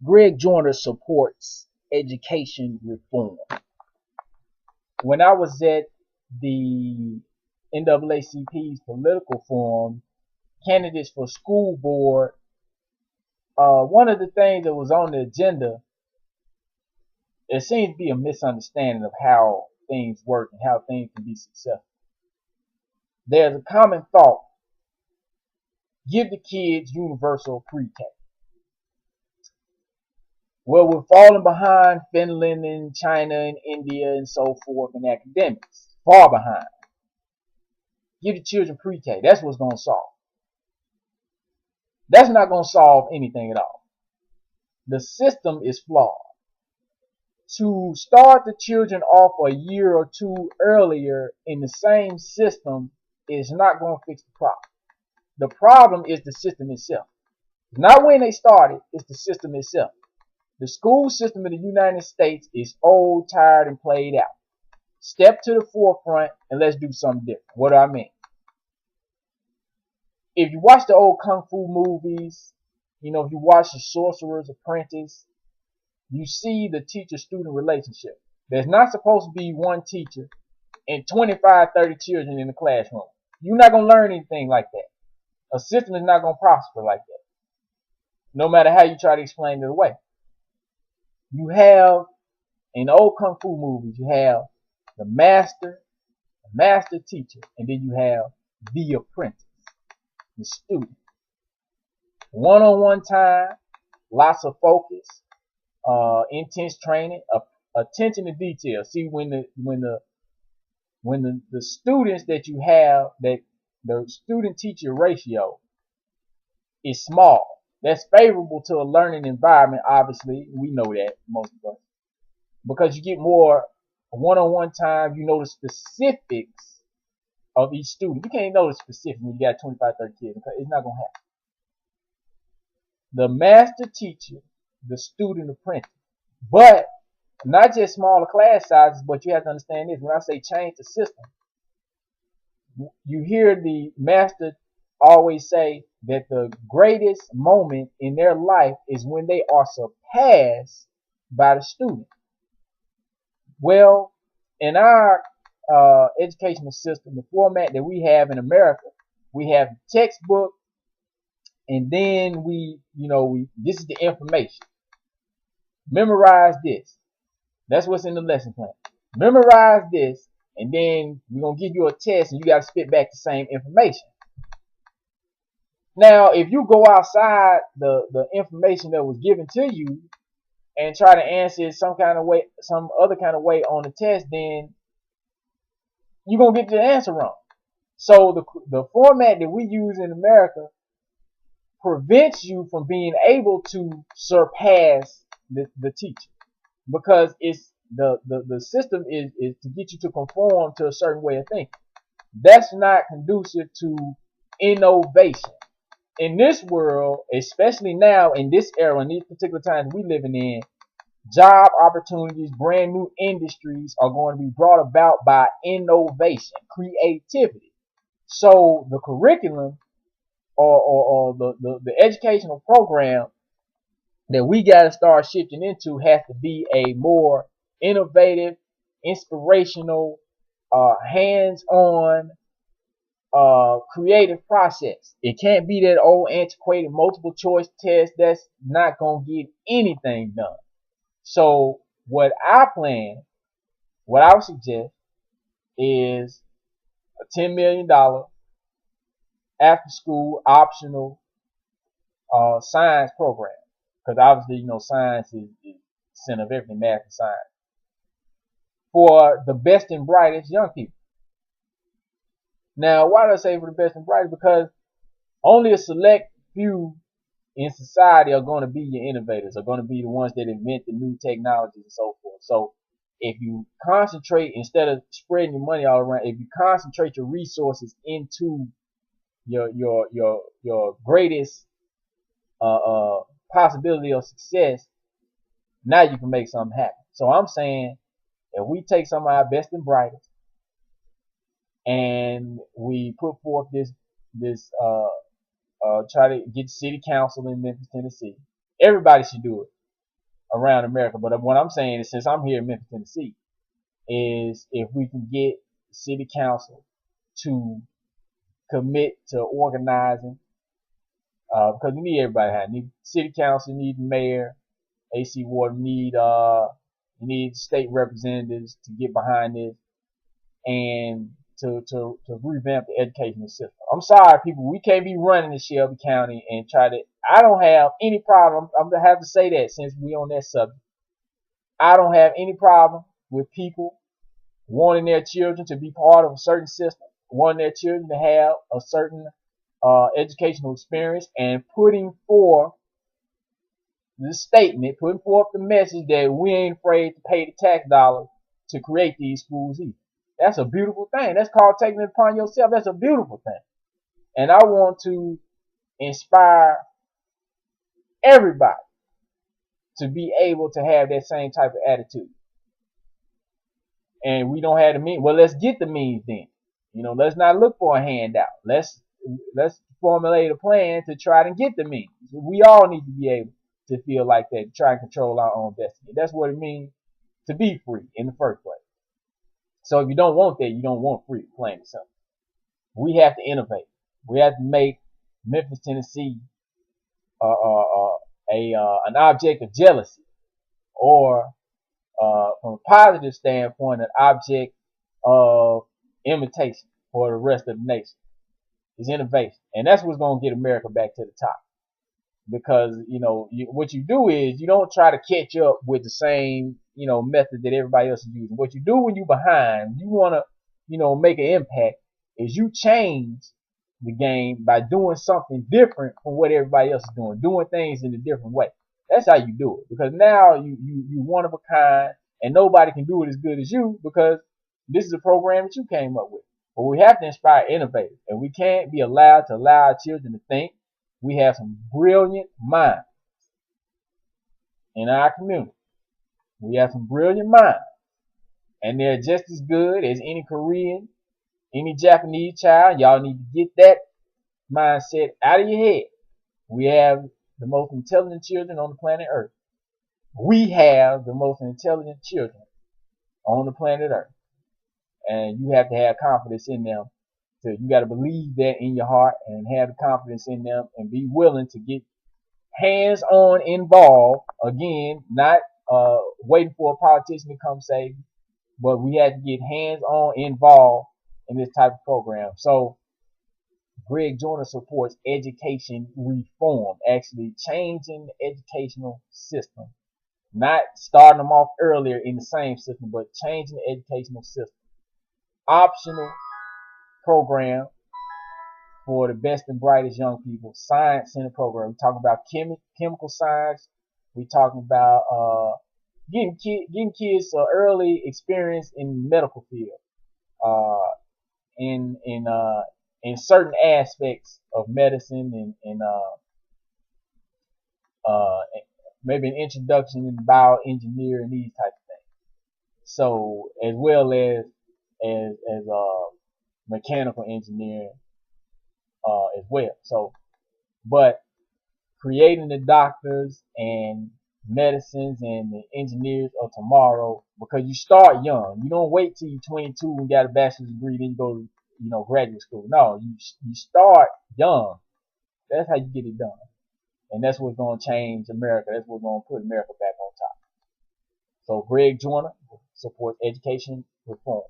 Greg Joyner supports education reform. When I was at the NAACP's political forum, candidates for school board, one of the things that was on the agenda, there seems to be a misunderstanding of how things work and how things can be successful. There's a common thought: give the kids universal pre-K. Well, we're falling behind Finland and China and India and so forth in academics. Far behind. Give the children pre-K. That's what's going to solve. That's not going to solve anything at all. The system is flawed. To start the children off a year or two earlier in the same system is not going to fix the problem. The problem is the system itself. It's not when they started, it's the system itself. The school system in the United States is old, tired, and played out. Step to the forefront and let's do something different. What do I mean? If you watch the old Kung Fu movies, if you watch The Sorcerer's Apprentice, you see the teacher-student relationship. There's not supposed to be one teacher and 25, 30 children in the classroom. You're not going to learn anything like that. A system is not going to prosper like that, no matter how you try to explain it away. You have, in the old Kung Fu movies, you have the master teacher, and then you have the apprentice, the student. One-on-one time, lots of focus, intense training, attention to detail. See, when the students that you have, that the student-teacher ratio is small, that's favorable to a learning environment. Obviously, we know that, most of us, because you get more one-on-one time. You know the specifics of each student. You can't know the specifics when you got 25, 30 kids, because it's not going to happen. The master teacher, the student apprentice, but not just smaller class sizes, but you have to understand this. When I say change the system, you hear the master always say that the greatest moment in their life is when they are surpassed by the student. Well, in our educational system, the format that we have in America, we have textbook, and then this is the information. Memorize this. That's what's in the lesson plan. Memorize this, and then we're going to give you a test, and you got to spit back the same information. Now, if you go outside the information that was given to you and try to answer it some other kind of way on the test, then you're going to get the answer wrong. So the format that we use in America prevents you from being able to surpass the teacher, because it's the system is to get you to conform to a certain way of thinking. That's not conducive to innovation. In this world, especially now in this era, in these particular times we living in, job opportunities, brand new industries are going to be brought about by innovation, creativity. So the curriculum or the educational program that we got to start shifting into has to be a more innovative, inspirational, hands-on, creative process. It can't be that old antiquated multiple choice test that's not going to get anything done. So what I would suggest is a $10 million after school optional science program. Because obviously, science is the center of everything, math and science, for the best and brightest young people. Now, why do I say for the best and brightest? Because only a select few in society are going to be your innovators, are going to be the ones that invent the new technologies and so forth. So if you concentrate, instead of spreading your money all around, if you concentrate your resources into your greatest possibility of success, now you can make something happen. So I'm saying, if we take some of our best and brightest and we put forth this try to get city council in Memphis, Tennessee, everybody should do it. around America. But what I'm saying is, since I'm here in Memphis, Tennessee, is if we can get city council to commit to organizing, because we need everybody. Need city council, need mayor, AC Ward, need state representatives to get behind this and to revamp the educational system. I'm sorry, people, we can't be running in Shelby County and try to. I don't have any problem. I'm gonna have to say that since we on that subject. I don't have any problem with people wanting their children to be part of a certain system, wanting their children to have a certain educational experience, and putting forth the statement, putting forth the message that we ain't afraid to pay the tax dollars to create these schools either. That's a beautiful thing. That's called taking it upon yourself. That's a beautiful thing. And I want to inspire everybody to be able to have that same type of attitude. And we don't have the means. Well, let's get the means then. Let's not look for a handout. Let's formulate a plan to try to get the means. We all need to be able to feel like that, try and control our own destiny. That's what it means to be free in the first place. So if you don't want that, you don't want free, plain and simple. We have to innovate. We have to make Memphis, Tennessee, an object of jealousy, or from a positive standpoint, an object of imitation for the rest of the nation. Is innovation, and that's what's going to get America back to the top. Because what you do is you don't try to catch up with the same method that everybody else is using. What you do when you're behind, you want to make an impact, is you change the game by doing something different from what everybody else is doing things in a different way. That's how you do it, because now you one of a kind, and nobody can do it as good as you, because this is a program that you came up with. But we have to inspire innovators, and we can't be allowed to allow our children to think. We have some brilliant minds in our community. We have some brilliant minds, and they're just as good as any Korean, any Japanese child. Y'all need to get that mindset out of your head. We have the most intelligent children on the planet Earth. We have the most intelligent children on the planet Earth. And you have to have confidence in them. So you got to believe that in your heart and have the confidence in them and be willing to get hands-on involved. Again, not waiting for a politician to come save you, but we have to get hands-on involved in this type of program. So Greg Joyner supports education reform, actually changing the educational system. Not starting them off earlier in the same system, but changing the educational system. Optional program for the best and brightest young people. Science center program. We're talking about chemical science. We're talking about getting kids early experience in the medical field. In certain aspects of medicine and maybe an introduction in bioengineering, these type of things. So as well as mechanical engineering as well. So, but creating the doctors and medicines and the engineers of tomorrow, because you start young. You don't wait till you're 22 and got a bachelor's degree, then you go to graduate school. No, you start young. That's how you get it done. And that's what's going to change America. That's what's going to put America back on top. So Greg Joyner supports education reform.